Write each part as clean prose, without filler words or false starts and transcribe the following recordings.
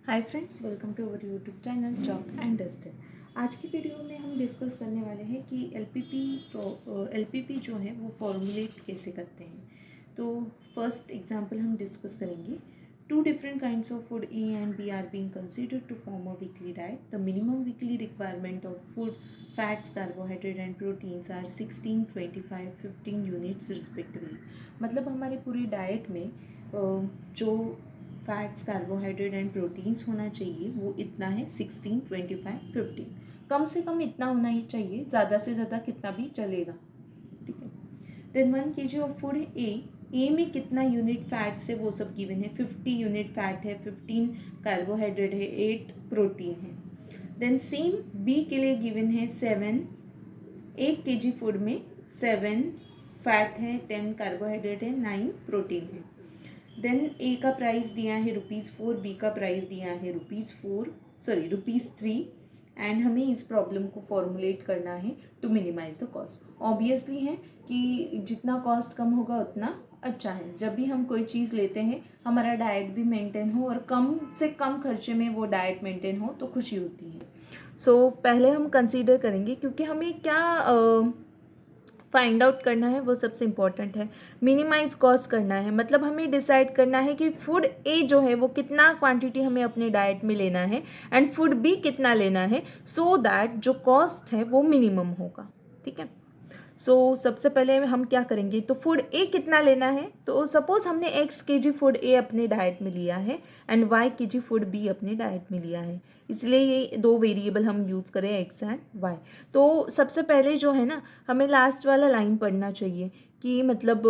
Hi friends, welcome to our YouTube channel chalk and duster. आज की video में हम डिस्कस करने वाले हैं कि एलपीपी जो है वो फॉर्मुलेट कैसे करते हैं। तो फर्स्ट एग्जांपल हम डिस्कस करेंगे। Two different kinds of food A and B are being considered to form a weekly diet. The minimum weekly requirement of food fats carbohydrate and proteins are 16, 25, 15 units respectively. मतलब हमारे पूरी diet में जो fats carbohydrate and proteins होना चाहिए वो इतना है 16, 25, 15। कम से कम इतना होना ही चाहिए, ज़्यादा से ज़्यादा कितना भी चलेगा। ठीक है। देन 1 kg ऑफ फूड है ए में कितना यूनिट फैट्स है वो सब गिवन है। 50 यूनिट फैट है, 15 कार्बोहाइड्रेट है, 8 प्रोटीन है। देन सेम बी के लिए गिवन है 7। 1 kg फूड में 7 फैट है, 10 कार्बोहाइड्रेट है, 9 प्रोटीन है। देन ए का प्राइस दिया है ₹4, बी का प्राइस दिया है ₹3। एंड हमें इस प्रॉब्लम को फॉर्मुलेट करना है to minimize the cost. Obviously है कि जितना कॉस्ट कम होगा उतना अच्छा है। जब भी हम कोई चीज़ लेते हैं हमारा डाइट भी मेंटेन हो और कम से कम खर्चे में वो डाइट मेंटेन हो तो खुशी होती है। सो पहले हम कंसीडर करेंगे, क्योंकि हमें क्या फाइंड आउट करना है वो सबसे इम्पॉर्टेंट है। मिनिमाइज कॉस्ट करना है, मतलब हमें डिसाइड करना है कि फूड ए जो है वो कितना क्वांटिटी हमें अपने डाइट में लेना है एंड फूड बी कितना लेना है, सो दैट जो कॉस्ट है वो मिनिमम होगा। ठीक है। सबसे पहले हम क्या करेंगे, तो फूड ए कितना लेना है। तो सपोज हमने x kg फूड ए अपने डाइट में लिया है and y kg food B अपने डाइट में लिया है, इसलिए ये दो वेरिएबल हम यूज़ करें x एंड y। तो सबसे पहले जो है ना, हमें लास्ट वाला लाइन पढ़ना चाहिए कि मतलब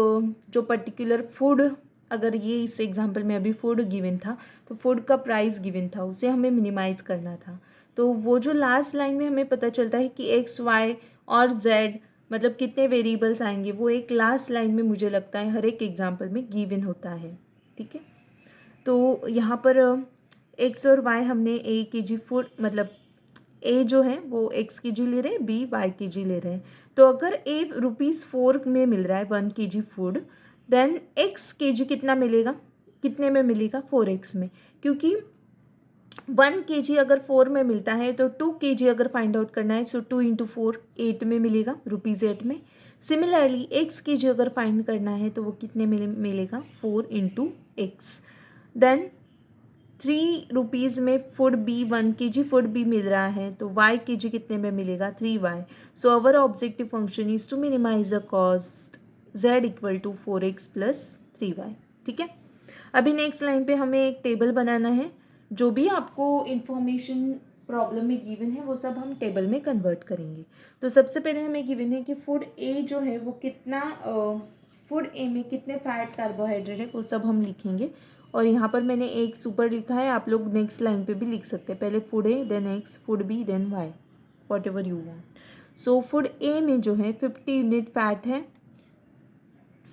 जो पर्टिकुलर फूड, अगर ये इस एग्जांपल में अभी फूड गिवन था तो फूड का प्राइस गिवन था, उसे हमें मिनिमाइज़ करना था। तो वो जो लास्ट लाइन में हमें पता चलता है कि x, y और z मतलब कितने वेरिएबल्स आएंगे, वो एक लास्ट लाइन में मुझे लगता है हर एक एग्जाम्पल में गिवन होता है। ठीक है। तो यहाँ पर x और y हमने a kg फूड, मतलब a जो है वो x kg ले रहे हैं, b y kg ले रहे हैं। तो अगर a ₹4 में मिल रहा है 1 kg food, then x kg कितना मिलेगा, कितने में मिलेगा, 4x में। क्योंकि 1 kg अगर 4 में मिलता है तो 2 kg अगर फाइंड आउट करना है, सो 2 × 4 8 में मिलेगा, ₹8 में। सिमिलरली x kg अगर फाइंड करना है तो वो कितने में मिलेगा, 4 × x। देन ₹3 में food B, 1 kg food B मिल रहा है तो y kg कितने में मिलेगा, 3y। So our objective function is to minimize the cost z = 4x + 3y। ठीक है। अभी नेक्स्ट लाइन पे हमें एक टेबल बनाना है। जो भी आपको इंफॉर्मेशन प्रॉब्लम में गिवन है वो सब हम टेबल में कन्वर्ट करेंगे। तो सबसे पहले हमें गिवन है कि फूड ए जो है वो कितना, फूड ए में कितने फैट कार्बोहाइड्रेट है वो सब हम लिखेंगे। और यहाँ पर मैंने एक सुपर लिखा है, आप लोग नेक्स्ट लाइन पे भी लिख सकते हैं। पहले food A, then x, food B, then y, whatever you want. So food A में जो है 50 यूनिट फैट है,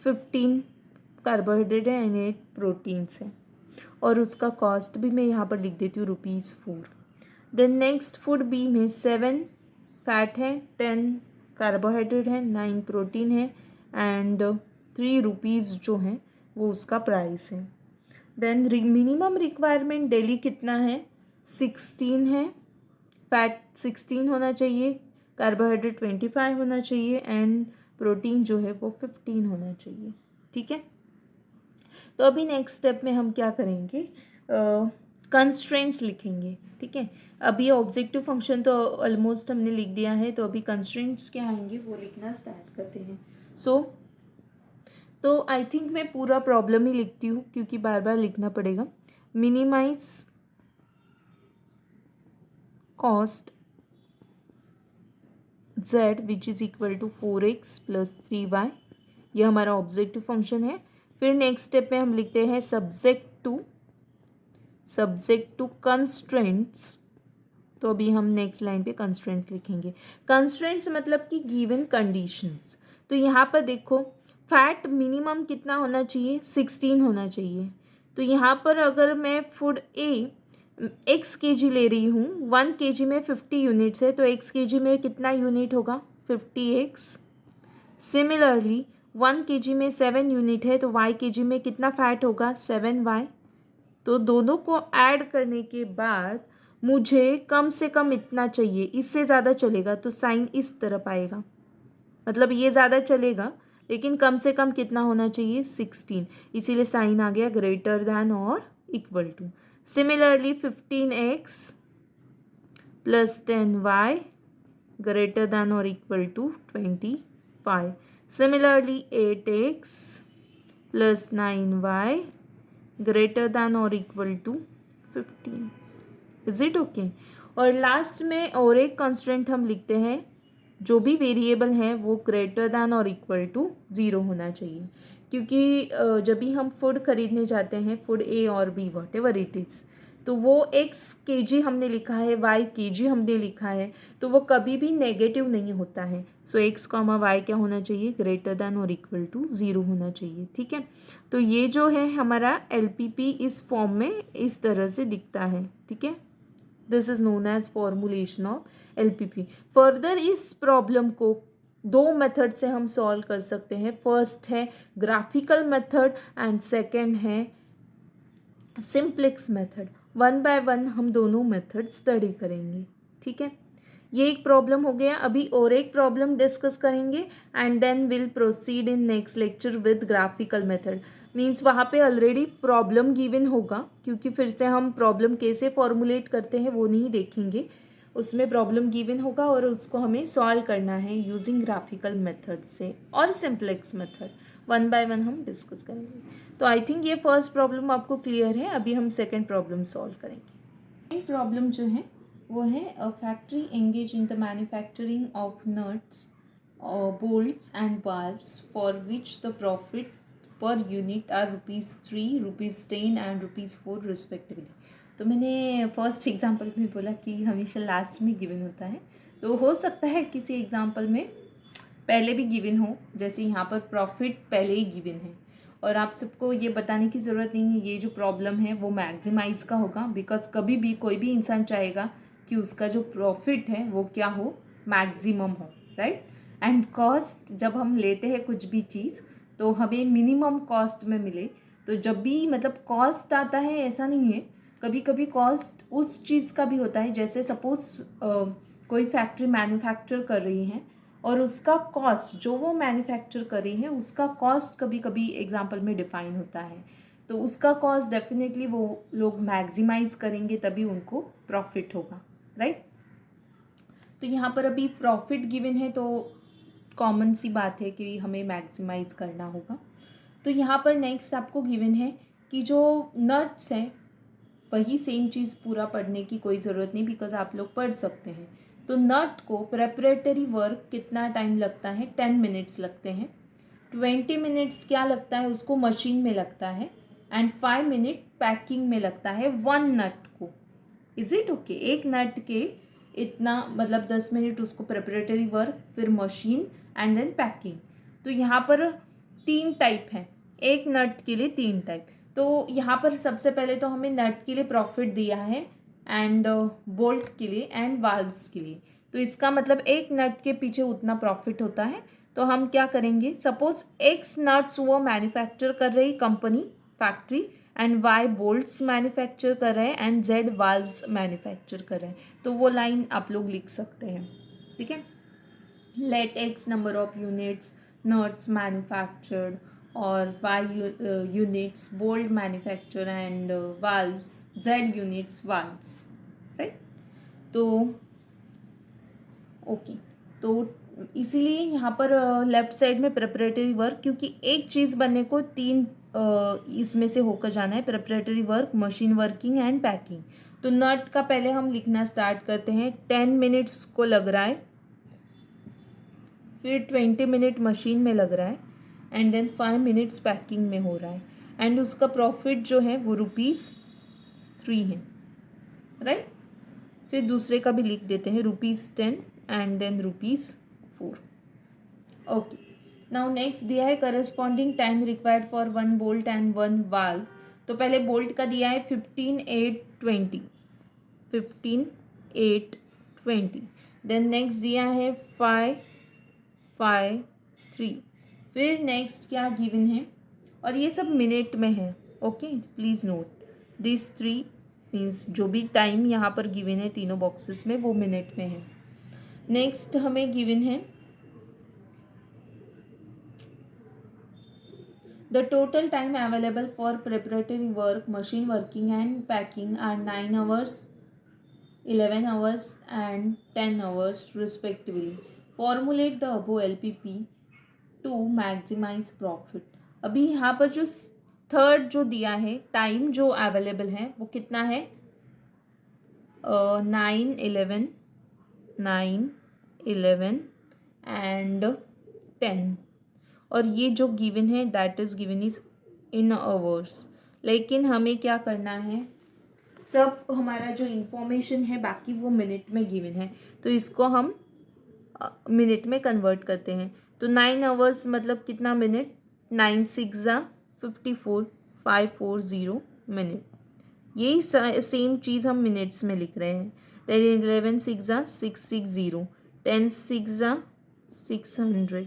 15 कार्बोहाइड्रेट है एंड 8 प्रोटीन्स है। और उसका कॉस्ट भी मैं यहाँ पर लिख देती हूँ ₹4। देन नेक्स्ट फूड बी में 7 फैट है, 10 कार्बोहाइड्रेट है, 9 प्रोटीन है एंड ₹3 जो है वो उसका प्राइस है। देन मिनिमम रिक्वायरमेंट डेली कितना है, 16 है। फैट 16 होना चाहिए, कार्बोहाइड्रेट 25 होना चाहिए एंड प्रोटीन जो है वो 15 होना चाहिए। ठीक है। तो अभी नेक्स्ट स्टेप में हम क्या करेंगे, कंस्ट्रेंट्स लिखेंगे। ठीक है। अभी ऑब्जेक्टिव फंक्शन तो ऑलमोस्ट हमने लिख दिया है, तो अभी कंस्ट्रेंट्स क्या आएंगे वो लिखना स्टार्ट करते हैं। तो आई थिंक मैं पूरा प्रॉब्लम ही लिखती हूँ क्योंकि बार बार लिखना पड़ेगा। Minimize cost z which is equal to 4x + 3y, यह हमारा ऑब्जेक्टिव फंक्शन है। फिर नेक्स्ट स्टेप में हम लिखते हैं सब्जेक्ट टू कंस्ट्रेंट्स। तो अभी हम नेक्स्ट लाइन पे कंस्ट्रेंट्स लिखेंगे। कंस्ट्रेंट्स मतलब कि गिवन कंडीशंस। तो यहाँ पर देखो, फैट मिनिमम कितना होना चाहिए, 16 होना चाहिए। तो यहाँ पर अगर मैं फूड ए x kg ले रही हूँ, 1 kg में 50 यूनिट्स है तो x kg में कितना यूनिट होगा, 50x। सिमिलरली 1 kg में 7 यूनिट है तो y kg में कितना फैट होगा, 7y। तो दोनों को ऐड करने के बाद मुझे कम से कम इतना चाहिए, इससे ज़्यादा चलेगा तो साइन इस तरफ आएगा, मतलब ये ज़्यादा चलेगा लेकिन कम से कम कितना होना चाहिए 16, इसीलिए साइन आ गया ग्रेटर दैन और equal to. Similarly 15x plus 10y greater than और इक्वल टू 25। सिमिलरली 8x plus 9y greater than और equal to 15। Is it okay? और लास्ट में और एक कंस्टेंट हम लिखते हैं, जो भी वेरिएबल है वो ग्रेटर दैन और इक्वल टू 0 होना चाहिए, क्योंकि जब भी हम फूड खरीदने जाते हैं, फूड ए और be what ever it is, तो वो x kg हमने लिखा है, y kg हमने लिखा है, तो वो कभी भी नेगेटिव नहीं होता है। सो x कॉमा वाई क्या होना चाहिए, ग्रेटर दैन और इक्वल टू 0 होना चाहिए। ठीक है, तो ये जो है हमारा LPP इस फॉर्म में इस तरह से दिखता है। ठीक है, this is known as formulation of LPP। Further इस प्रॉब्लम को दो मेथड से हम सॉल्व कर सकते हैं। फर्स्ट है ग्राफिकल मेथड एंड सेकेंड है simplex method. One by one हम दोनों मेथड स्टडी करेंगे। ठीक है, ये एक प्रॉब्लम हो गया। अभी और एक प्रॉब्लम डिस्कस करेंगे and then will proceed in next lecture with graphical method. Means वहाँ पे ऑलरेडी प्रॉब्लम गिवन होगा, क्योंकि फिर से हम प्रॉब्लम कैसे फॉर्मुलेट करते हैं वो नहीं देखेंगे, उसमें प्रॉब्लम गिवन होगा और उसको हमें सॉल्व करना है यूजिंग ग्राफिकल मेथड से और simplex method. One by one हम डिस्कस करेंगे। तो आई थिंक ये फर्स्ट प्रॉब्लम आपको क्लियर है। अभी हम सेकेंड प्रॉब्लम सॉल्व करेंगे। सेकेंड प्रॉब्लम जो है वो है a factory engage in the manufacturing of nuts bolts and valves for which the profit per unit are ₹3, ₹10 and ₹4 respectively। तो मैंने फर्स्ट एग्जांपल में बोला कि हमेशा लास्ट में गिवन होता है, तो हो सकता है किसी एग्जांपल में पहले भी गिवन हो, जैसे यहाँ पर प्रॉफिट पहले ही गिवन है। और आप सबको ये बताने की ज़रूरत नहीं है ये जो प्रॉब्लम है वो मैक्सिमाइज़ का होगा, बिकॉज कभी भी कोई भी इंसान चाहेगा कि उसका जो प्रॉफिट है वो क्या हो, मैक्सिमम हो, राइट। एंड कॉस्ट, जब हम लेते हैं कुछ भी चीज़ तो हमें मिनिमम कॉस्ट में मिले। तो जब भी मतलब कॉस्ट आता है ऐसा नहीं है, कभी कभी कॉस्ट उस चीज़ का भी होता है, जैसे सपोज कोई फैक्ट्री मैन्युफैक्चर कर रही है और उसका कॉस्ट जो वो मैन्युफैक्चर कर रही है उसका कॉस्ट कभी कभी एग्जांपल में डिफाइन होता है, तो उसका कॉस्ट डेफिनेटली वो लोग मैक्सिमाइज करेंगे तभी उनको प्रॉफिट होगा, राइट। तो यहाँ पर अभी प्रॉफिट गिवन है तो कॉमन सी बात है कि हमें मैक्सिमाइज करना होगा। तो यहाँ पर नेक्स्ट आपको गिवन है कि जो नट्स हैं, वही सेम चीज़ पूरा पढ़ने की कोई ज़रूरत नहीं, बिकॉज आप लोग पढ़ सकते हैं। तो नट को प्रेपरेटरी वर्क कितना टाइम लगता है, 10 मिनट्स लगते हैं। 20 मिनट्स क्या लगता है उसको मशीन में लगता है, एंड 5 मिनट पैकिंग में लगता है वन नट को। Is it okay? एक नट के इतना मतलब 10 मिनट उसको प्रेपरेटरी वर्क, फिर मशीन एंड देन पैकिंग। तो यहाँ पर 3 टाइप हैं, एक नट के लिए 3 टाइप। तो यहाँ पर सबसे पहले तो हमें नट के लिए प्रॉफिट दिया है एंड बोल्ट के लिए एंड वाल्व्स के लिए। तो इसका मतलब एक नट के पीछे उतना प्रॉफिट होता है। तो हम क्या करेंगे, सपोज एक्स नट्स वो मैन्युफैक्चर कर रही company factory and y bolts manufacture कर रहे हैं एंड जेड वाल्व्स मैन्युफैक्चर कर रहे हैं। तो वो लाइन आप लोग लिख सकते हैं। ठीक है, let x number of units nuts manufactured और y units bolt manufacture and valves z units valves, right. तो ओके, तो इसीलिए यहाँ पर लेफ्ट साइड में प्रेपरेटरी वर्क, क्योंकि एक चीज़ बनने को 3 इसमें से होकर जाना है, preparatory work, machine working and packing. तो नट का पहले हम लिखना स्टार्ट करते हैं, 10 मिनट्स को लग रहा है, फिर 20 मिनट मशीन में लग रहा है एंड देन 5 मिनट्स पैकिंग में हो रहा है, एंड उसका प्रॉफिट जो है वो ₹3 है, राइट। फिर दूसरे का भी लिख देते हैं, ₹10 and then ₹4। Okay, now next दिया है corresponding time required for 1 bolt and 1 valve. तो पहले बोल्ट का दिया है 15, 8, 20, 15, 8, 20। देन नेक्स्ट दिया है 5, 5, 3। फिर नेक्स्ट क्या गिवन है, और ये सब मिनट में है, okay please note, this 3 means जो भी टाइम यहाँ पर गिवन है तीनों बॉक्सेस में वो मिनट में है। नेक्स्ट हमें गिवन है the total time available for preparatory work, machine working and packing are 9 hours, 11 hours and 10 hours respectively. Formulate the above LPP to maximize profit. अभी यहाँ पर जो थर्ड जो दिया है टाइम जो अवेलेबल है वो कितना है? 9, 11 एंड 10, और ये जो गिवन है that is given is in hours. लेकिन हमें क्या करना है, सब हमारा जो इंफॉर्मेशन है बाकी वो मिनट में गिवन है, तो इसको हम मिनट में कन्वर्ट करते हैं। तो 9 hours मतलब कितना मिनट? 9 6 54, 540 मिनट। यही सेम चीज़ हम मिनट्स में लिख रहे हैं। 11 6 660, 10 6 600।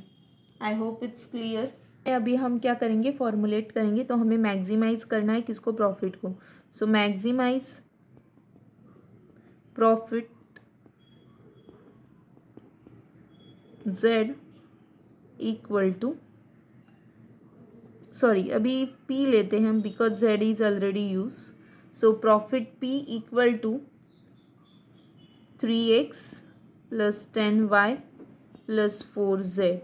I hope it's clear. अभी हम क्या करेंगे, फॉर्मुलेट करेंगे। तो हमें मैक्सिमाइज करना है किसको? प्रॉफिट को। So maximize profit Z equal to, sorry अभी P लेते हैं हम because Z is already use. So profit P equal to 3x plus 10y plus 4z।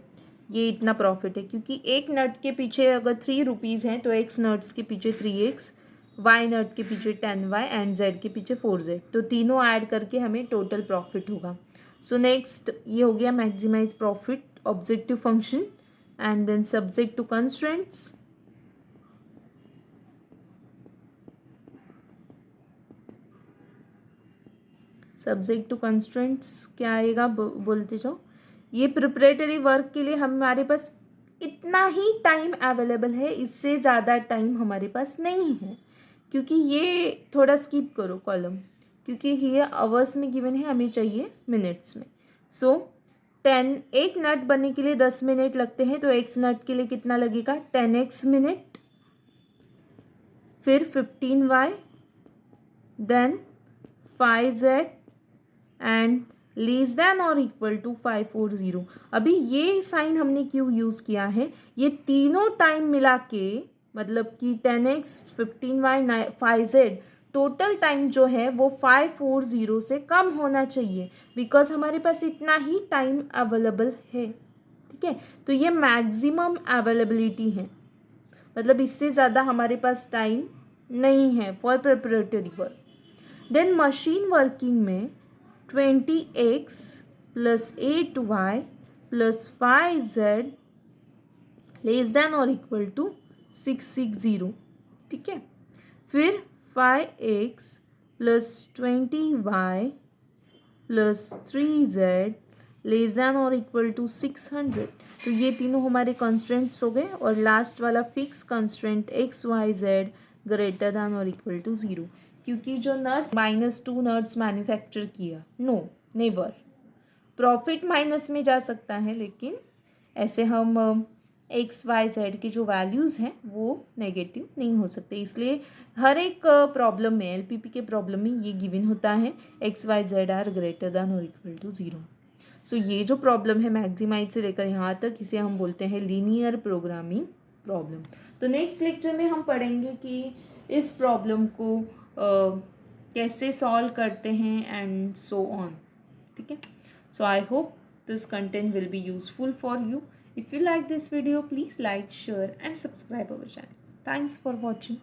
ये इतना प्रॉफिट है क्योंकि एक नट के पीछे अगर 3 रुपीज़ हैं तो x नट्स के पीछे 3x, y नट के पीछे 10y एंड z के पीछे 4z, तो तीनों ऐड करके हमें टोटल प्रॉफिट होगा। सो नेक्स्ट ये हो गया maximize profit objective function and then subject to constraints. Subject to constraints क्या आएगा बोलते जाओ। ये प्रिपरेटरी वर्क के लिए हमारे पास इतना ही टाइम अवेलेबल है, इससे ज़्यादा टाइम हमारे पास नहीं है, क्योंकि ये थोड़ा स्किप करो कॉलम, क्योंकि ये आवर्स में गिवन है, हमें चाहिए मिनट्स में। सो 10, एक नट बनने के लिए 10 मिनट लगते हैं, तो x नट के लिए कितना लगेगा? 10x मिनट, फिर 15y, then 5z and less than और इक्वल टू 540। अभी ये साइन हमने क्यों यूज़ किया है? ये तीनों टाइम मिला के मतलब कि 10x, 15y, 5z total time जो है वो 540 से कम होना चाहिए, बिकॉज हमारे पास इतना ही टाइम अवेलेबल है। ठीक है, तो ये मैक्सिमम अवेलेबिलिटी है, मतलब इससे ज़्यादा हमारे पास टाइम नहीं है for preparatory work. Then machine working में 20x plus 8y plus 5z less than और इक्वल टू 660। ठीक है, फिर 5x plus 20y plus 3z less than और इक्वल टू 600। तो ये तीनों हमारे कॉन्स्टेंट्स हो गए, और लास्ट वाला fix constant XYZ greater than और इक्वल टू 0, क्योंकि जो नट्स -2 नट्स मैन्युफैक्चर किया, नो नेवर, प्रॉफिट माइनस में जा सकता है, लेकिन ऐसे हम XYZ की जो वैल्यूज़ हैं वो नेगेटिव नहीं हो सकते। इसलिए हर एक प्रॉब्लम में, LPP के प्रॉब्लम में ये गिवन होता है XYZ आर ग्रेटर दैन और इक्वल टू 0। सो ये जो प्रॉब्लम है मैक्सिमाइज से लेकर यहाँ तक, इसे हम बोलते हैं लीनियर प्रोग्रामिंग प्रॉब्लम। तो नेक्स्ट लेक्चर में हम पढ़ेंगे कि इस प्रॉब्लम को कैसे सॉल्व करते हैं एंड सो ऑन। ठीक है, so I hope this content will be useful for you. If you like this video, please like, share and subscribe our channel. Thanks for watching.